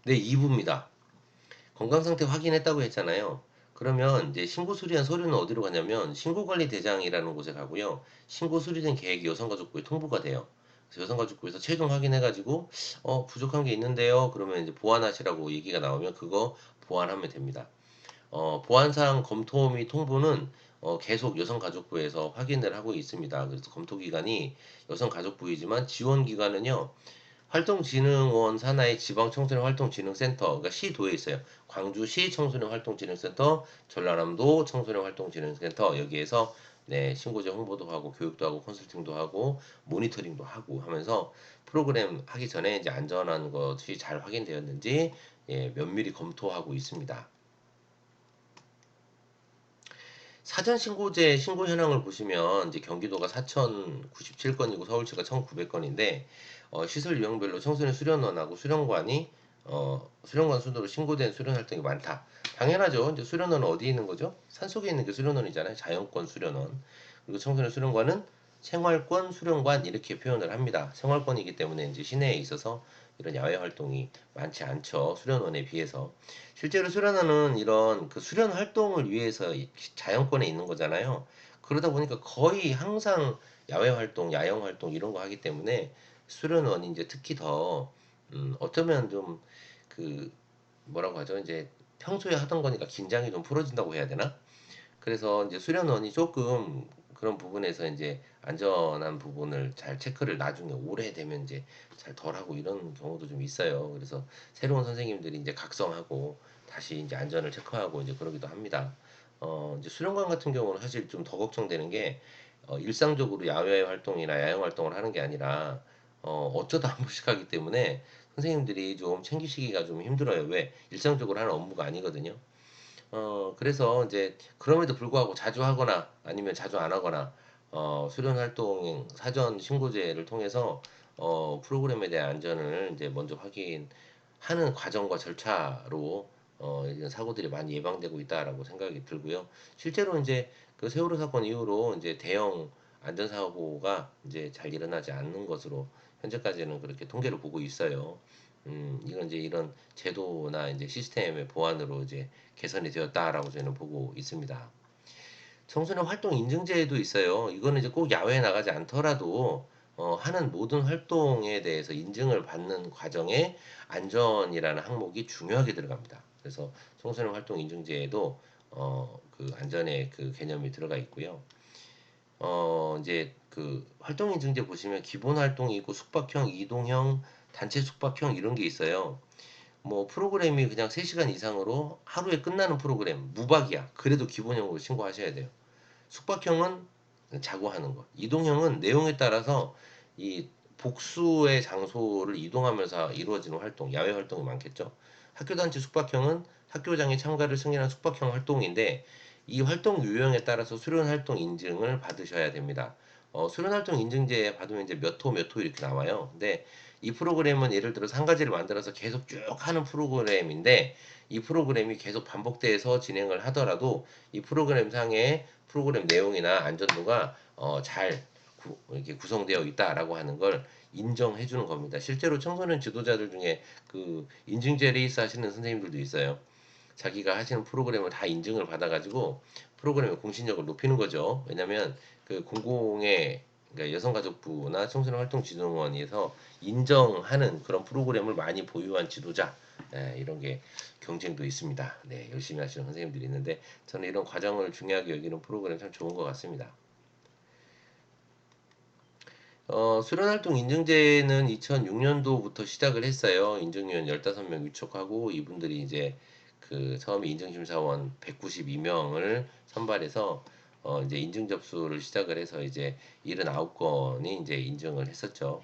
네, 2부입니다. 건강상태 확인했다고 했잖아요. 그러면 이제 신고 수리한 서류는 어디로 가냐면 신고관리대장이라는 곳에 가고요. 신고 수리된 계획이 여성가족부에 통보가 돼요. 그래서 여성가족부에서 최종 확인해가지고 부족한 게 있는데요. 그러면 이제 보완하시라고 얘기가 나오면 그거 보완하면 됩니다. 보안사항 검토 및 통보는 계속 여성가족부에서 확인을 하고 있습니다. 그래서 검토 기관이 여성가족부이지만 지원 기관은요. 활동진흥원 산하의 지방청소년 활동진흥센터, 그러니까 시도에 있어요. 광주시 청소년 활동진흥센터, 전라남도 청소년 활동진흥센터 여기에서 네, 신고제 홍보도 하고 교육도 하고 컨설팅도 하고 모니터링도 하고 하면서 프로그램 하기 전에 이제 안전한 것이 잘 확인되었는지 예, 면밀히 검토하고 있습니다. 사전 신고제 신고 현황을 보시면 이제 경기도가 4,097건이고 서울시가 1,900건인데 시설 유형별로 청소년 수련원하고 수련관이 수련관 순으로 신고된 수련 활동이 많다. 당연하죠. 이제 수련원은 어디 있는 거죠? 산속에 있는 게 수련원이잖아요. 자연권 수련원. 그리고 청소년 수련관은 생활권 수련관 이렇게 표현을 합니다. 생활권이기 때문에 이제 시내에 있어서 이런 야외 활동이 많지 않죠. 수련원에 비해서. 실제로 수련원은 이런 그 수련 활동을 위해서 자연권에 있는 거잖아요. 그러다 보니까 거의 항상 야외 활동, 야영 활동 이런 거 하기 때문에 수련원이 이제 특히 더 어쩌면 좀 그 뭐라고 하죠? 이제 평소에 하던 거니까 긴장이 좀 풀어진다고 해야 되나? 그래서 이제 수련원이 조금 그런 부분에서 이제 안전한 부분을 잘 체크를 나중에 오래되면 이제 잘 덜하고 이런 경우도 좀 있어요. 그래서 새로운 선생님들이 이제 각성하고 다시 이제 안전을 체크하고 이제 그러기도 합니다. 이제 수련관 같은 경우는 사실 좀 더 걱정되는 게 일상적으로 야외 활동이나 야영 활동을 하는 게 아니라 어쩌다 한 번씩 하기 때문에 선생님들이 좀 챙기시기가 좀 힘들어요. 왜? 일상적으로 하는 업무가 아니거든요. 그래서 이제 그럼에도 불구하고 자주 하거나 아니면 자주 안 하거나 수련 활동 사전 신고제를 통해서 프로그램에 대한 안전을 이제 먼저 확인하는 과정과 절차로 이런 사고들이 많이 예방되고 있다라고 생각이 들고요. 실제로 이제 그 세월호 사건 이후로 이제 대형 안전사고가 이제 잘 일어나지 않는 것으로 현재까지는 그렇게 통계를 보고 있어요. 이건 이제 이런 제도나 이제 시스템의 보완으로 이제 개선이 되었다라고 저는 보고 있습니다. 청소년 활동 인증제도 있어요. 이거는 이제 꼭 야외에 나가지 않더라도 하는 모든 활동에 대해서 인증을 받는 과정에 안전이라는 항목이 중요하게 들어갑니다. 그래서 청소년 활동 인증제에도 그 안전의 그 개념이 들어가 있고요. 이제 그 활동 인증제 보시면 기본 활동이 있고 숙박형, 이동형, 단체 숙박형 이런 게 있어요. 뭐 프로그램이 그냥 3시간 이상으로 하루에 끝나는 프로그램 무박이야. 그래도 기본형으로 신고하셔야 돼요. 숙박형은 자고 하는 거. 이동형은 내용에 따라서 이 복수의 장소를 이동하면서 이루어지는 활동, 야외 활동이 많겠죠. 학교단체 숙박형은 학교장의 참가를 승인한 숙박형 활동인데 이 활동 유형에 따라서 수련활동 인증을 받으셔야 됩니다. 수련활동 인증제 받으면 이제 몇 호 몇 호 이렇게 나와요. 근데 이 프로그램은 예를 들어서 한 가지를 만들어서 계속 쭉 하는 프로그램인데 이 프로그램이 계속 반복돼서 진행을 하더라도 이 프로그램 상에 프로그램 내용이나 안전도가 잘 이렇게 구성되어 있다라고 하는 걸 인정해 주는 겁니다. 실제로 청소년 지도자들 중에 그 인증제 레이스 하시는 선생님들도 있어요. 자기가 하시는 프로그램을 다 인증을 받아가지고 프로그램의 공신력을 높이는 거죠. 왜냐면 그 공공의 그러니까 여성가족부나 청소년활동진흥원에서 인정하는 그런 프로그램을 많이 보유한 지도자 이런 게 경쟁도 있습니다. 네, 열심히 하시는 선생님들이 있는데 저는 이런 과정을 중요하게 여기는 프로그램 참 좋은 것 같습니다. 수련활동 인증제는 2006년도부터 시작을 했어요. 인증위원 15명 위촉하고 이분들이 이제 그 처음에 인증심사원 192명을 선발해서 이제 인증 접수를 시작을 해서 이제 79건이 이제 인증을 했었죠.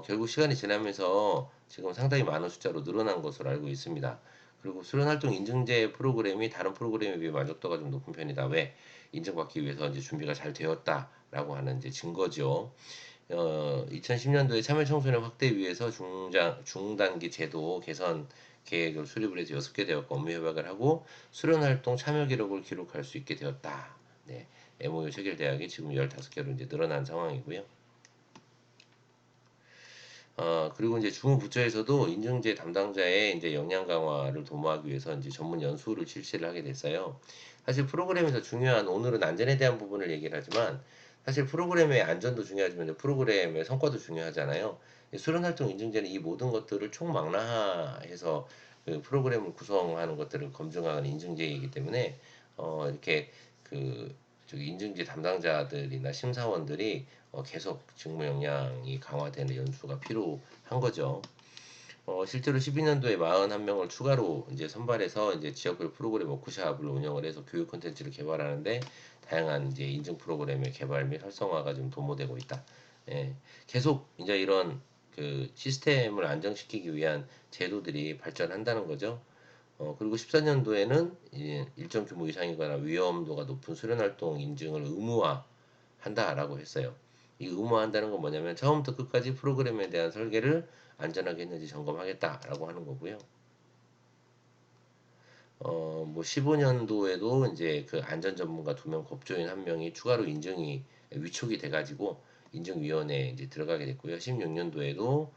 결국 시간이 지나면서 지금 상당히 많은 숫자로 늘어난 것으로 알고 있습니다. 그리고 수련활동 인증제 프로그램이 다른 프로그램에 비해 만족도가 좀 높은 편이다. 왜? 인증받기 위해서 이제 준비가 잘 되었다라고 하는 이제 증거죠. 2010년도에 참여청소년 확대 위해서 중단기 제도 개선 계획을 수립을 해서 6개 되었고 업무 협약을 하고 수련활동 참여 기록을 기록할 수 있게 되었다. 네, MOU 체결 대학이 지금 15개로 이제 늘어난 상황이고요. 그리고 이제 주무부처에서도 인증제 담당자의 이제 역량 강화를 도모하기 위해서 이제 전문 연수를 실시를 하게 됐어요. 사실 프로그램에서 중요한 오늘은 안전에 대한 부분을 얘기를 하지만 사실 프로그램의 안전도 중요하지만 이제 프로그램의 성과도 중요하잖아요. 이 수련활동 인증제는 이 모든 것들을 총망라해서 그 프로그램을 구성하는 것들을 검증하는 인증제이기 때문에 이렇게 그 저기 인증제 담당자들이나 심사원들이 계속 직무 역량이 강화되는 연수가 필요한 거죠. 실제로 12년도에 41명을 추가로 이제 선발해서 이제 지역별 프로그램 워크샵을 운영을 해서 교육 콘텐츠를 개발하는데 다양한 이제 인증 프로그램의 개발 및 활성화가 좀 도모되고 있다. 예, 계속 이제 이런 그 시스템을 안정시키기 위한 제도들이 발전한다는 거죠. 그리고 14년도에는 일정 규모 이상이거나 위험도가 높은 수련활동 인증을 의무화한다라고 했어요. 이 의무화한다는 건 뭐냐면 처음부터 끝까지 프로그램에 대한 설계를 안전하게 했는지 점검하겠다라고 하는 거고요. 뭐 15년도에도 이제 그 안전 전문가 2명, 법조인 1명이 추가로 인증이 위촉이 돼가지고 인증위원회에 이제 들어가게 됐고요. 16년도에도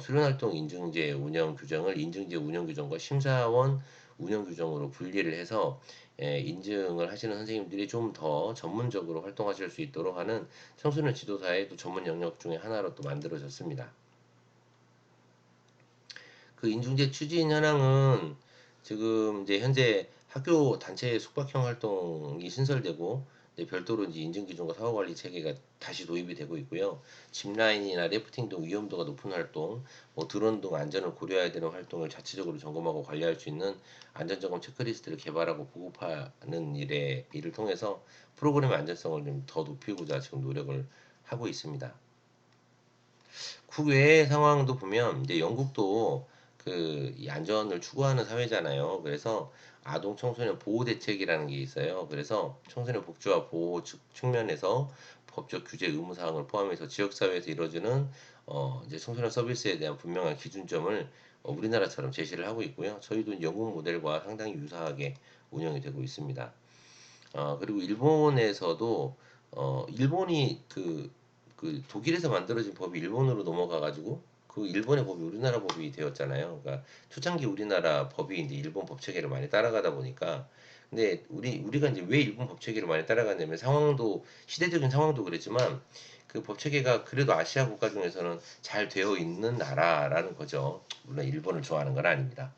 수련활동 인증제 운영 규정을 인증제 운영 규정과 심사원 운영 규정으로 분리를 해서 인증을 하시는 선생님들이 좀 더 전문적으로 활동하실 수 있도록 하는 청소년 지도사의 또 전문 영역 중에 하나로 또 만들어졌습니다. 그 인중제 추진 현황은 지금 이제 현재 학교 단체 숙박형 활동이 신설되고 이제 별도로 이제 인증 기준과 사후 관리 체계가 다시 도입이 되고 있고요. 짚라인이나 래프팅 등 위험도가 높은 활동, 뭐 드론 등 안전을 고려해야 되는 활동을 자체적으로 점검하고 관리할 수 있는 안전점검 체크리스트를 개발하고 보급하는 일을 통해서 프로그램의 안전성을 좀 더 높이고자 지금 노력을 하고 있습니다. 국외의 상황도 보면 이제 영국도 이 안전을 추구하는 사회잖아요. 그래서 아동 청소년 보호 대책이라는 게 있어요. 그래서 청소년 복지와 보호 측면에서 법적 규제 의무 사항을 포함해서 지역 사회에서 이루어지는 이제 청소년 서비스에 대한 분명한 기준점을 우리나라처럼 제시를 하고 있고요. 저희도 영국 모델과 상당히 유사하게 운영이 되고 있습니다. 그리고 일본에서도 일본이 그 독일에서 만들어진 법이 일본으로 넘어가 가지고 그 일본의 법이 우리나라 법이 되었잖아요. 그러니까 초창기 우리나라 법이 이제 일본 법 체계를 많이 따라가다 보니까 근데 우리가 이제 왜 일본 법 체계를 많이 따라갔냐면 상황도 시대적인 상황도 그랬지만 그 법 체계가 그래도 아시아 국가 중에서는 잘 되어 있는 나라라는 거죠. 물론 일본을 좋아하는 건 아닙니다.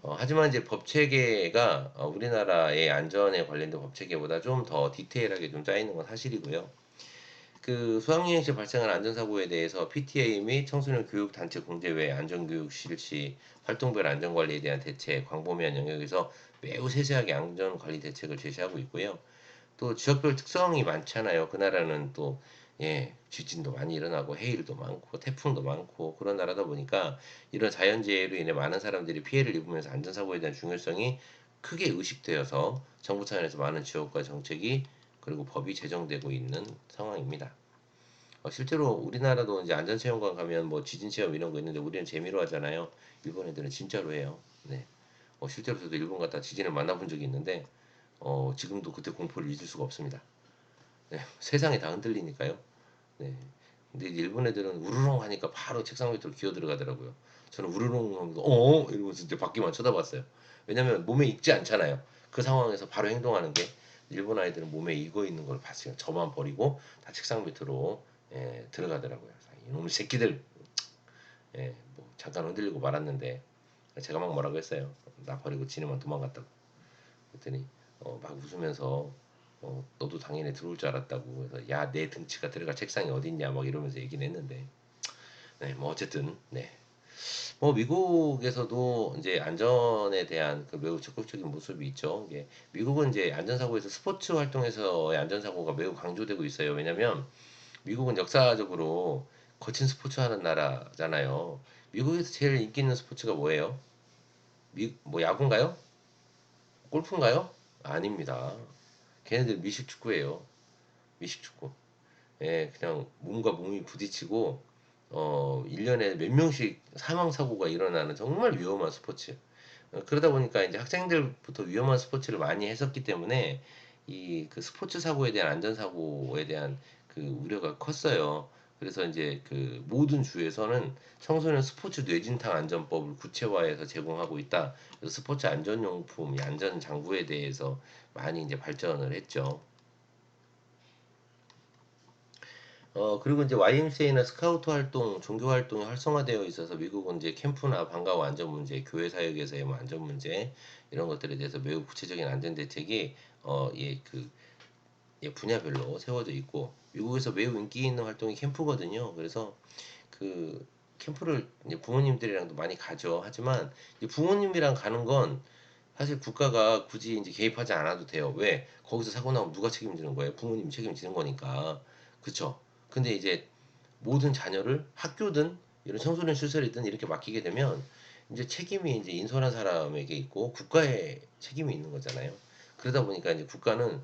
하지만 이제 법 체계가 우리나라의 안전에 관련된 법 체계보다 좀 더 디테일하게 좀 짜 있는 건 사실이고요. 그 수학여행 시 발생한 안전사고에 대해서 PTA 및 청소년 교육 단체 공제 외 안전교육 실시, 활동별 안전관리에 대한 대책, 광범위한 영역에서 매우 세세하게 안전관리 대책을 제시하고 있고요. 또 지역별 특성이 많잖아요. 그 나라는 또 지진도 많이 일어나고 해일도 많고 태풍도 많고 그런 나라다 보니까 이런 자연재해로 인해 많은 사람들이 피해를 입으면서 안전사고에 대한 중요성이 크게 의식되어서 정부 차원에서 많은 지원과 정책이 그리고 법이 제정되고 있는 상황입니다. 실제로 우리나라도 이제 안전체험관 가면 뭐 지진 체험 이런 거 있는데 우리는 재미로 하잖아요. 일본 애들은 진짜로 해요. 네. 실제로 저도 일본 갔다 지진을 만나본 적이 있는데 지금도 그때 공포를 잊을 수가 없습니다. 네, 세상이 다 흔들리니까요. 네. 근데 일본 애들은 우르릉 하니까 바로 책상 밑으로 기어 들어가더라고요. 저는 우르릉 하면서 이러면서 이제 밖에만 쳐다봤어요. 왜냐면 몸에 익지 않잖아요. 그 상황에서 바로 행동하는 게 일본 아이들은 몸에 익어 있는 걸 봤어요. 저만 버리고 다 책상 밑으로 들어가더라고요. 이놈의 새끼들 뭐 잠깐 흔들리고 말았는데 제가 막 뭐라고 했어요. 나 버리고 지네만 도망갔다고. 그랬더니 막 웃으면서 너도 당연히 들어올 줄 알았다고. 그래서 야, 내 등치가 들어갈 책상이 어딨냐 막 이러면서 얘기는 했는데 뭐 어쨌든 뭐 미국에서도 이제 안전에 대한 그 매우 적극적인 모습이 있죠. 이게 미국은 이제 안전사고에서 스포츠 활동에서의 안전사고가 매우 강조되고 있어요. 왜냐면 미국은 역사적으로 거친 스포츠 하는 나라잖아요. 미국에서 제일 인기 있는 스포츠가 뭐예요? 뭐 야구인가요? 골프인가요? 아닙니다. 걔네들 미식축구예요. 미식축구. 그냥 몸과 몸이 부딪히고 1년에 몇 명씩 사망 사고가 일어나는 정말 위험한 스포츠. 그러다 보니까 이제 학생들부터 위험한 스포츠를 많이 했었기 때문에 이 그 스포츠 사고에 대한 안전 사고에 대한 그 우려가 컸어요. 그래서 이제 그 모든 주에서는 청소년 스포츠 뇌진탕 안전법을 구체화해서 제공하고 있다. 그래서 스포츠 안전용품, 이 안전 장구에 대해서 많이 이제 발전을 했죠. 그리고 이제 YMCA나 스카우트 활동, 종교 활동이 활성화되어 있어서 미국은 이제 캠프나 방과후 안전 문제, 교회 사역에서의 뭐 안전 문제 이런 것들에 대해서 매우 구체적인 안전 대책이 분야별로 세워져 있고 미국에서 매우 인기 있는 활동이 캠프거든요. 그래서 그 캠프를 이제 부모님들이랑도 많이 가죠. 하지만 이 부모님이랑 가는 건 사실 국가가 굳이 이제 개입하지 않아도 돼요. 왜? 거기서 사고 나면 누가 책임지는 거예요? 부모님이 책임지는 거니까. 그쵸? 근데 이제 모든 자녀를 학교든 이런 청소년 시설이든 이렇게 맡기게 되면 이제 책임이 이제 인솔한 사람에게 있고 국가의 책임이 있는 거잖아요. 그러다 보니까 이제 국가는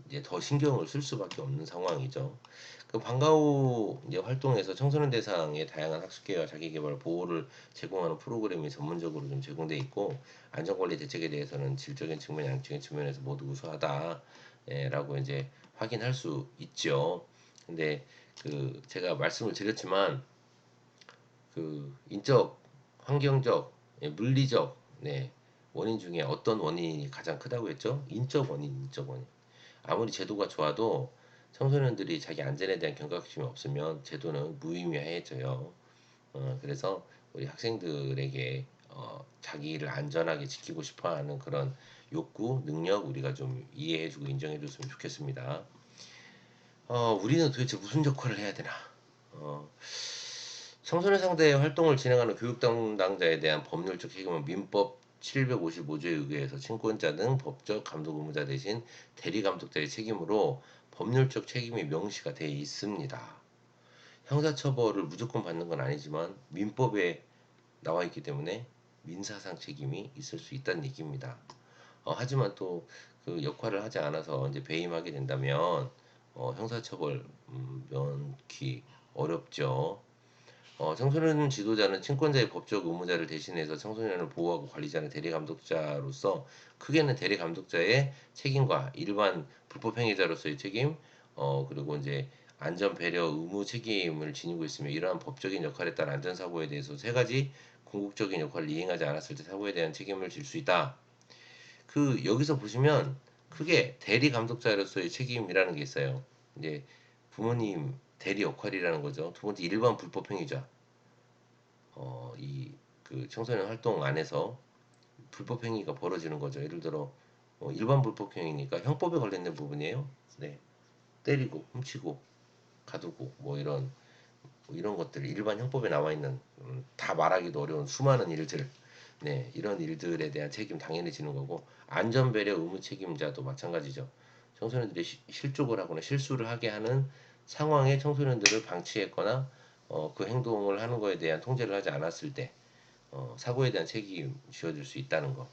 이제 더 신경을 쓸 수밖에 없는 상황이죠. 그 방과 후 이제 활동에서 청소년 대상의 다양한 학습계와 자기계발 보호를 제공하는 프로그램이 전문적으로 좀 제공돼 있고 안전관리 대책에 대해서는 질적인 측면, 양적인 측면에서 모두 우수하다. 라고 이제 확인할 수 있죠. 근데 그 제가 말씀을 드렸지만 그 인적, 환경적, 물리적 원인 중에 어떤 원인이 가장 크다고 했죠? 인적 원인, 인적 원인. 아무리 제도가 좋아도 청소년들이 자기 안전에 대한 경각심이 없으면 제도는 무의미해져요. 그래서 우리 학생들에게 자기를 안전하게 지키고 싶어하는 그런 욕구, 능력 우리가 좀 이해해주고 인정해줬으면 좋겠습니다. 우리는 도대체 무슨 역할을 해야 되나? 어, 청소년 상대의 활동을 진행하는 교육 담당자에 대한 법률적 책임은 민법 755조에 의거해서 친권자 등 법적 감독 의무자 대신 대리 감독자의 책임으로 법률적 책임이 명시가 되어 있습니다. 형사처벌을 무조건 받는 건 아니지만 민법에 나와 있기 때문에 민사상 책임이 있을 수 있다는 얘기입니다. 하지만 또 그 역할을 하지 않아서 이제 배임하게 된다면 형사처벌 면키 어렵죠. 청소년 지도자는 친권자의 법적 의무자를 대신해서 청소년을 보호하고 관리자는 대리감독자로서 크게는 대리감독자의 책임과 일반 불법행위자로서의 책임, 그리고 이제 안전 배려 의무 책임을 지니고 있으며 이러한 법적인 역할에 따른 안전사고에 대해서 세 가지 궁극적인 역할을 이행하지 않았을 때 사고에 대한 책임을 질 수 있다. 그 여기서 보시면 크게 대리 감독자로서의 책임이라는 게 있어요. 이제 부모님 대리 역할이라는 거죠. 두 번째 일반 불법 행위자. 이 그 청소년 활동 안에서 불법 행위가 벌어지는 거죠. 예를 들어 일반 불법 행위니까 형법에 관련된 부분이에요. 네. 때리고 훔치고 가두고 뭐 이런 것들 일반 형법에 나와 있는 다 말하기도 어려운 수많은 일들 이런 일들에 대한 책임 당연히 지는 거고 안전배려 의무 책임자도 마찬가지죠. 청소년들이 실족을 하거나 실수를 하게 하는 상황에 청소년들을 방치했거나 그 행동을 하는 거에 대한 통제를 하지 않았을 때 사고에 대한 책임 지어줄 수 있다는 거.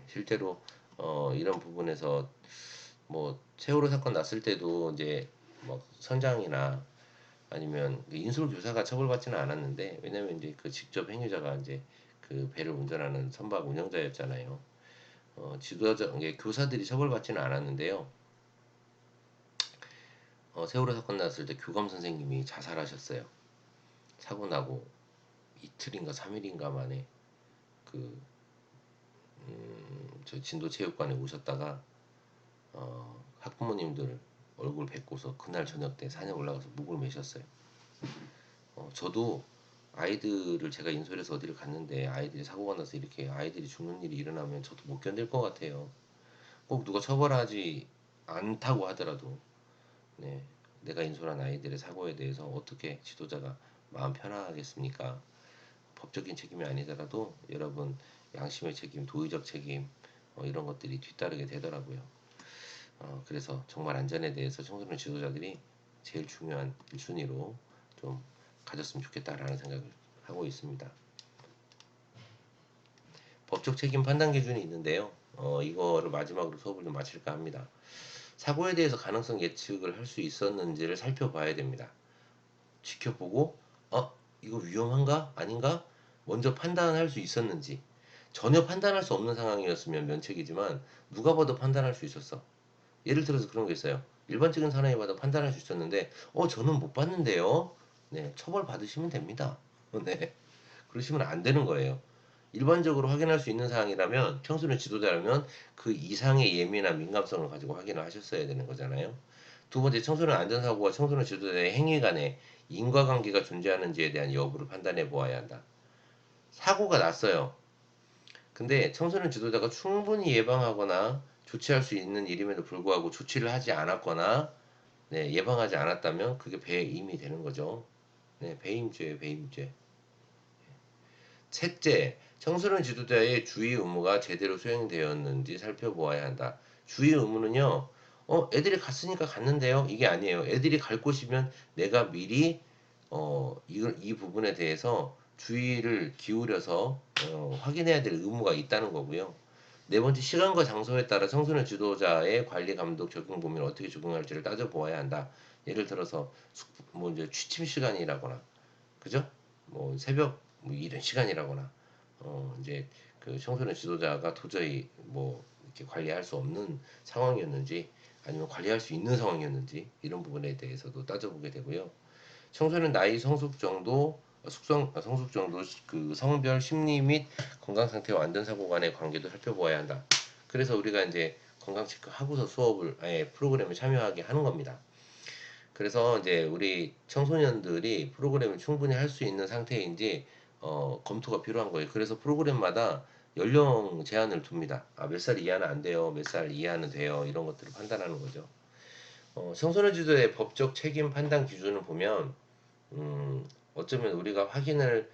실제로 이런 부분에서 뭐 세월호 사건 났을 때도 이제 뭐 선장이나 아니면 그 인솔 교사가 처벌받지는 않았는데 왜냐면 이제 그 직접 행위자가 이제 그 배를 운전하는 선박 운영자였잖아요. 지도자 이게 교사들이 처벌받지는 않았는데요. 세월호 사건 났을 때 교감 선생님이 자살하셨어요. 사고 나고 이틀인가 3일인가 만에 그 저 진도체육관에 오셨다가 학부모님들 얼굴 뵙고서 그날 저녁 때 산에 올라가서 목을 매셨어요. 저도 아이들을 제가 인솔해서 어디를 갔는데 아이들이 사고가 나서 이렇게 아이들이 죽는 일이 일어나면 저도 못 견딜 것 같아요. 꼭 누가 처벌하지 않다고 하더라도 네, 내가 인솔한 아이들의 사고에 대해서 어떻게 지도자가 마음 편하겠습니까? 법적인 책임이 아니더라도 여러분 양심의 책임, 도의적 책임 이런 것들이 뒤따르게 되더라고요. 그래서 정말 안전에 대해서 청소년 지도자들이 제일 중요한 1순위로 좀 가졌으면 좋겠다라는 생각을 하고 있습니다. 법적 책임 판단 기준이 있는데요. 이거를 마지막으로 수업을 좀 마칠까 합니다. 사고에 대해서 가능성 예측을 할 수 있었는지를 살펴봐야 됩니다. 지켜보고, 이거 위험한가? 아닌가? 먼저 판단할 수 있었는지. 전혀 판단할 수 없는 상황이었으면 면책이지만, 누가 봐도 판단할 수 있었어. 예를 들어서 그런 게 있어요. 일반적인 사람이 봐도 판단할 수 있었는데 저는 못 봤는데요. 네, 처벌 받으시면 됩니다. 네, 그러시면 안 되는 거예요. 일반적으로 확인할 수 있는 사항이라면 청소년 지도자라면 그 이상의 예민한 민감성을 가지고 확인을 하셨어야 되는 거잖아요. 두 번째, 청소년 안전사고와 청소년 지도자의 행위 간에 인과관계가 존재하는지에 대한 여부를 판단해 보아야 한다. 사고가 났어요. 근데 청소년 지도자가 충분히 예방하거나 조치할 수 있는 일임에도 불구하고 조치를 하지 않았거나 네, 예방하지 않았다면 그게 배임이 되는 거죠. 네, 배임죄예요, 배임죄. 셋째, 청소년 지도자의 주의 의무가 제대로 수행되었는지 살펴보아야 한다. 주의 의무는요, 애들이 갔으니까 갔는데요. 이게 아니에요. 애들이 갈 곳이면 내가 미리, 이 부분에 대해서 주의를 기울여서, 확인해야 될 의무가 있다는 거고요. 네 번째, 시간과 장소에 따라 청소년 지도자의 관리, 감독, 적용 범위를 어떻게 적용할지를 따져보아야 한다. 예를 들어서, 뭐 이제 취침 시간이라거나, 그죠? 뭐 새벽 뭐 이른 시간이라거나 이제 그 청소년 지도자가 도저히 뭐 이렇게 관리할 수 없는 상황이었는지 아니면 관리할 수 있는 상황이었는지 이런 부분에 대해서도 따져보게 되고요. 청소년 나이 성숙 정도 성숙 정도 그 성별 심리 및 건강 상태와 안전사고 간의 관계도 살펴보아야 한다. 그래서 우리가 이제 건강 체크 하고서 수업을 아예 프로그램에 참여하게 하는 겁니다. 그래서 이제 우리 청소년들이 프로그램을 충분히 할 수 있는 상태인지 검토가 필요한 거예요. 그래서 프로그램마다 연령 제한을 둡니다. 몇 살 이하는 안 돼요. 몇 살 이하는 돼요. 이런 것들을 판단하는 거죠. 청소년 지도의 법적 책임 판단 기준을 보면 어쩌면 우리가 확인을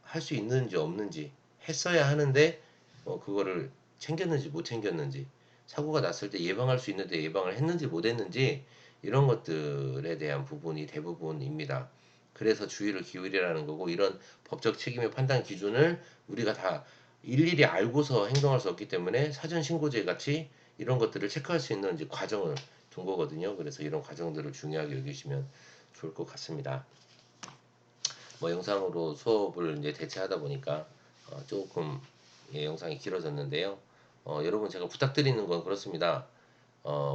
할 수 있는지 없는지 했어야 하는데 그거를 챙겼는지 못 챙겼는지 사고가 났을 때 예방할 수 있는데 예방을 했는지 못 했는지 이런 것들에 대한 부분이 대부분입니다. 그래서 주의를 기울이라는 거고 이런 법적 책임의 판단 기준을 우리가 다 일일이 알고서 행동할 수 없기 때문에 사전 신고제 같이 이런 것들을 체크할 수 있는 이제 과정을 둔 거거든요. 그래서 이런 과정들을 중요하게 여기시면 좋을 것 같습니다. 뭐 영상으로 수업을 이제 대체하다 보니까 조금 영상이 길어졌는데요. 여러분 제가 부탁드리는 건 그렇습니다.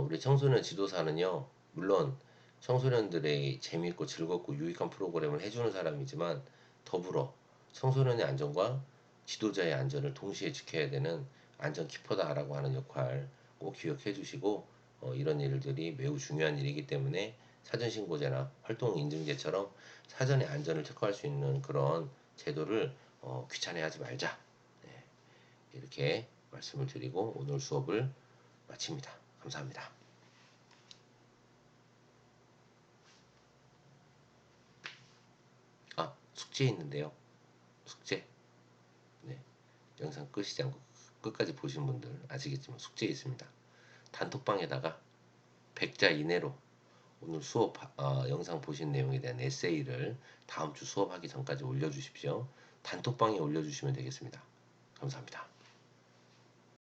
우리 청소년 지도사는요, 물론 청소년들의 재미있고 즐겁고 유익한 프로그램을 해주는 사람이지만 더불어 청소년의 안전과 지도자의 안전을 동시에 지켜야 되는 안전 키퍼다라고 하는 역할 꼭 기억해 주시고 이런 일들이 매우 중요한 일이기 때문에 사전 신고제나 활동 인증제처럼 사전에 안전을 체크할 수 있는 그런 제도를 귀찮아하지 말자. 네, 이렇게 말씀을 드리고 오늘 수업을 마칩니다. 감사합니다. 숙제 있는데요. 숙제. 네. 영상 끄시지 않고 끝까지 보신 분들 아시겠지만 숙제 있습니다. 단톡방에다가 100자 이내로 오늘 수업 영상 보신 내용에 대한 에세이를 다음 주 수업하기 전까지 올려주십시오. 단톡방에 올려주시면 되겠습니다. 감사합니다.